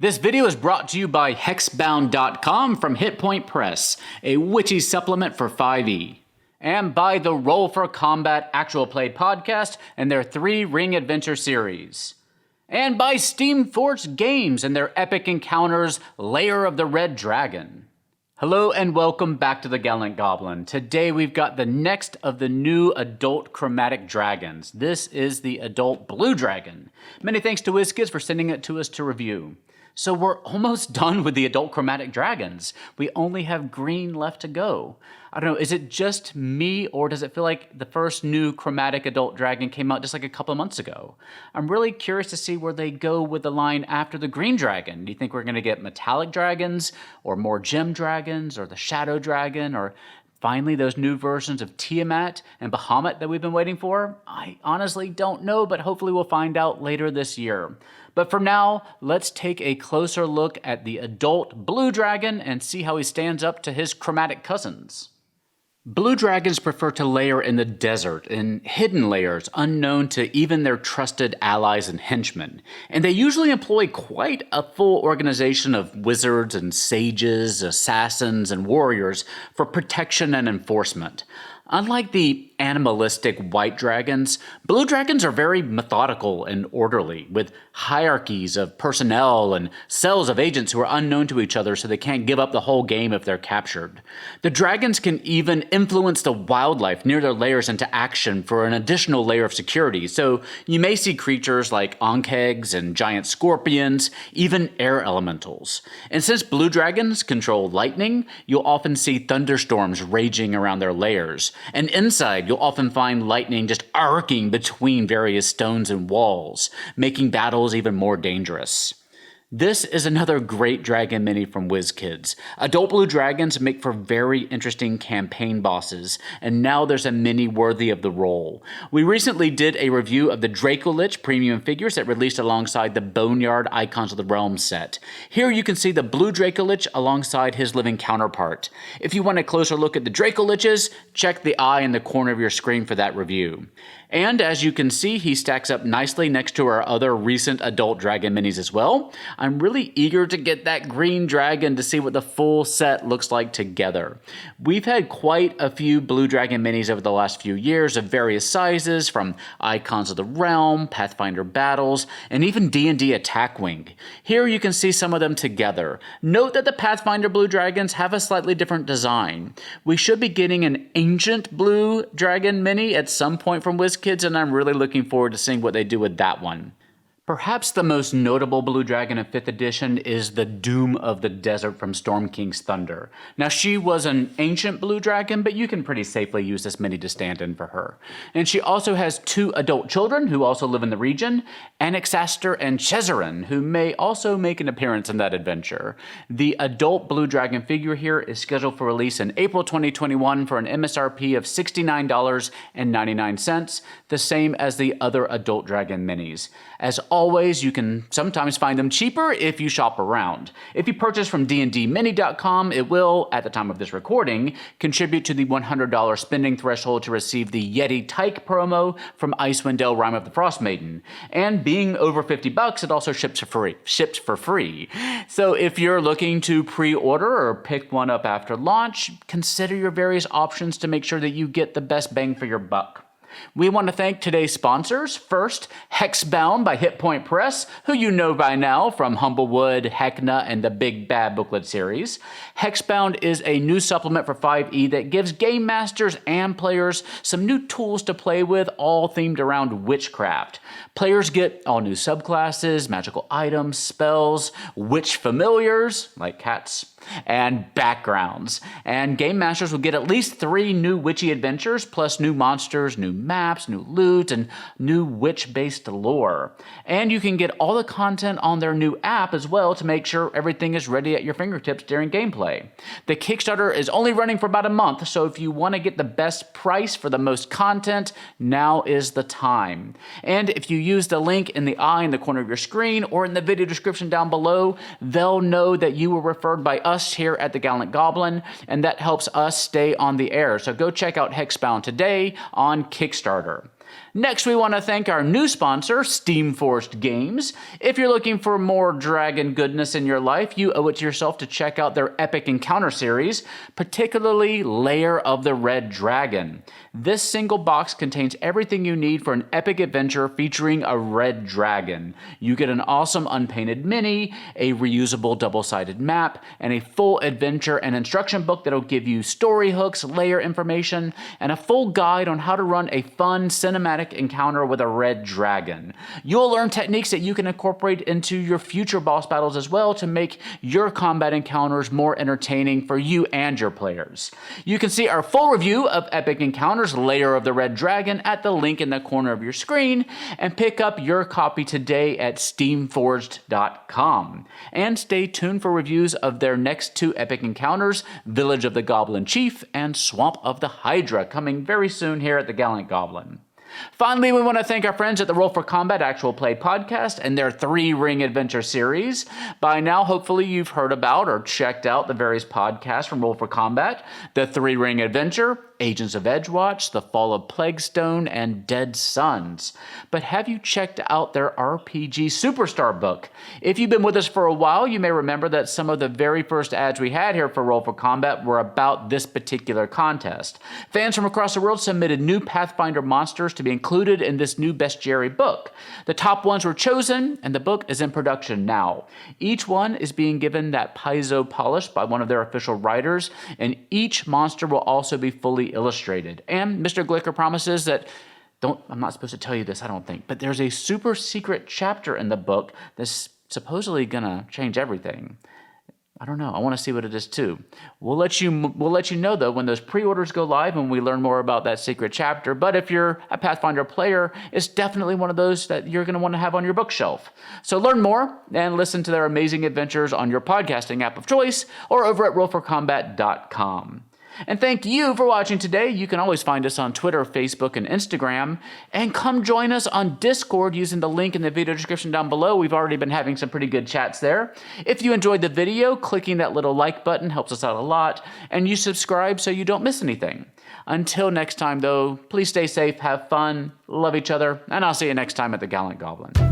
This video is brought to you by Hexbound.com from Hitpoint Press, a witchy supplement for 5e, and by the Roll for Combat Actual Play podcast and their 3-ring adventure series, and by Steamforged Games and their epic encounters Lair of the Red Dragon. Hello and welcome back to the Gallant Goblin. Today we've got the next of the new adult chromatic dragons. This is the adult blue dragon. Many thanks to WizKids for sending it to us to review. So we're almost done with the adult chromatic dragons. We only have green left to go. I don't know, is it just me or does it feel like the first new chromatic adult dragon came out just like a couple of months ago? I'm really curious to see where they go with the line after the green dragon. Do you think we're gonna get metallic dragons or more gem dragons or the shadow dragon or finally those new versions of Tiamat and Bahamut that we've been waiting for? I honestly don't know, but hopefully we'll find out later this year. But for now, let's take a closer look at the adult blue dragon and see how he stands up to his chromatic cousins. Blue dragons prefer to lair in the desert, in hidden lairs unknown to even their trusted allies and henchmen, and they usually employ quite a full organization of wizards and sages, assassins, and warriors for protection and enforcement. Unlike the animalistic white dragons, blue dragons are very methodical and orderly, with hierarchies of personnel and cells of agents who are unknown to each other so they can't give up the whole game if they're captured. The dragons can even influence the wildlife near their lairs into action for an additional layer of security, so you may see creatures like ankegs and giant scorpions, even air elementals. And since blue dragons control lightning, you'll often see thunderstorms raging around their lairs. And inside, you'll often find lightning just arcing between various stones and walls, making battles even more dangerous. This is another great dragon mini from WizKids. Adult blue dragons make for very interesting campaign bosses, and now there's a mini worthy of the role. We recently did a review of the Dracolich premium figures that released alongside the Boneyard Icons of the Realm set. Here you can see the blue Dracolich alongside his living counterpart. If you want a closer look at the Dracoliches, check the eye in the corner of your screen for that review. And as you can see, he stacks up nicely next to our other recent adult dragon minis as well. I'm really eager to get that green dragon to see what the full set looks like together. We've had quite a few blue dragon minis over the last few years of various sizes, from Icons of the Realm, Pathfinder Battles, and even D&D Attack Wing. Here you can see some of them together. Note that the Pathfinder blue dragons have a slightly different design. We should be getting an ancient blue dragon mini at some point from WizKids, and I'm really looking forward to seeing what they do with that one. Perhaps the most notable blue dragon in 5th edition is the Doom of the Desert from Storm King's Thunder. Now, she was an ancient blue dragon, but you can pretty safely use this mini to stand in for her. And she also has 2 adult children who also live in the region, Anaxaster and Chezerin, who may also make an appearance in that adventure. The adult blue dragon figure here is scheduled for release in April 2021 for an MSRP of $69.99, the same as the other adult dragon minis. As always, you can sometimes find them cheaper if you shop around. If you purchase from dndmini.com, it will, at the time of this recording, contribute to the $100 spending threshold to receive the Yeti Tyke promo from Icewind Dale Rime of the Frost Maiden. And being over $50, it also ships for free. So if you're looking to pre-order or pick one up after launch, consider your various options to make sure that you get the best bang for your buck. We want to thank today's sponsors. First, Hexbound by Hitpoint Press, who you know by now from Humblewood, Heckna, and the Big Bad Booklet series. Hexbound is a new supplement for 5e that gives game masters and players some new tools to play with, all themed around witchcraft. Players get all new subclasses, magical items, spells, witch familiars, like cats, and backgrounds. And game masters will get at least 3 new witchy adventures, plus new monsters, new maps, new loot, and new witch-based lore. And you can get all the content on their new app as well to make sure everything is ready at your fingertips during gameplay. The Kickstarter is only running for about a month, so if you want to get the best price for the most content, now is the time. And if you use the link in the eye in the corner of your screen or in the video description down below, they'll know that you were referred by us here at the Gallant Goblin, and that helps us stay on the air. So go check out Hexbound today on Kickstarter. Next, we want to thank our new sponsor, Steamforged Games. If you're looking for more dragon goodness in your life, you owe it to yourself to check out their Epic Encounter series, particularly Lair of the Red Dragon. This single box contains everything you need for an epic adventure featuring a red dragon. You get an awesome unpainted mini, a reusable double-sided map, and a full adventure and instruction book that'll give you story hooks, layer information, and a full guide on how to run a fun cinematic encounter with a red dragon. You'll learn techniques that you can incorporate into your future boss battles as well to make your combat encounters more entertaining for you and your players. You can see our full review of Epic Encounters Lair of the Red Dragon at the link in the corner of your screen, and pick up your copy today at steamforged.com. And stay tuned for reviews of their next two Epic Encounters, Village of the Goblin Chief and Swamp of the Hydra, coming very soon here at the Gallant Goblin. Finally, we want to thank our friends at the Roll for Combat Actual Play podcast and their 3-ring adventure series. By now, hopefully you've heard about or checked out the various podcasts from Roll for Combat, the 3-ring adventure, Agents of Edgewatch, The Fall of Plaguestone, and Dead Suns. But have you checked out their RPG Superstar book? If you've been with us for a while, you may remember that some of the very first ads we had here for Roll for Combat were about this particular contest. Fans from across the world submitted new Pathfinder monsters to be included in this new bestiary book. The top ones were chosen, and the book is in production now. Each one is being given that piezo polish by one of their official writers, and each monster will also be fully illustrated. And Mr. Glicker promises that, I'm not supposed to tell you this, I don't think, but there's a super secret chapter in the book that's supposedly gonna change everything. I don't know. I want to see what it is too. We'll let you know though when those pre-orders go live and we learn more about that secret chapter. But if you're a Pathfinder player, it's definitely one of those that you're going to want to have on your bookshelf. So learn more and listen to their amazing adventures on your podcasting app of choice or over at rollforcombat.com. And thank you for watching today. You can always find us on Twitter, Facebook, and Instagram. And come join us on Discord using the link in the video description down below. We've already been having some pretty good chats there. If you enjoyed the video, clicking that little like button helps us out a lot. And you subscribe so you don't miss anything. Until next time, though, please stay safe, have fun, love each other, and I'll see you next time at the Gallant Goblin.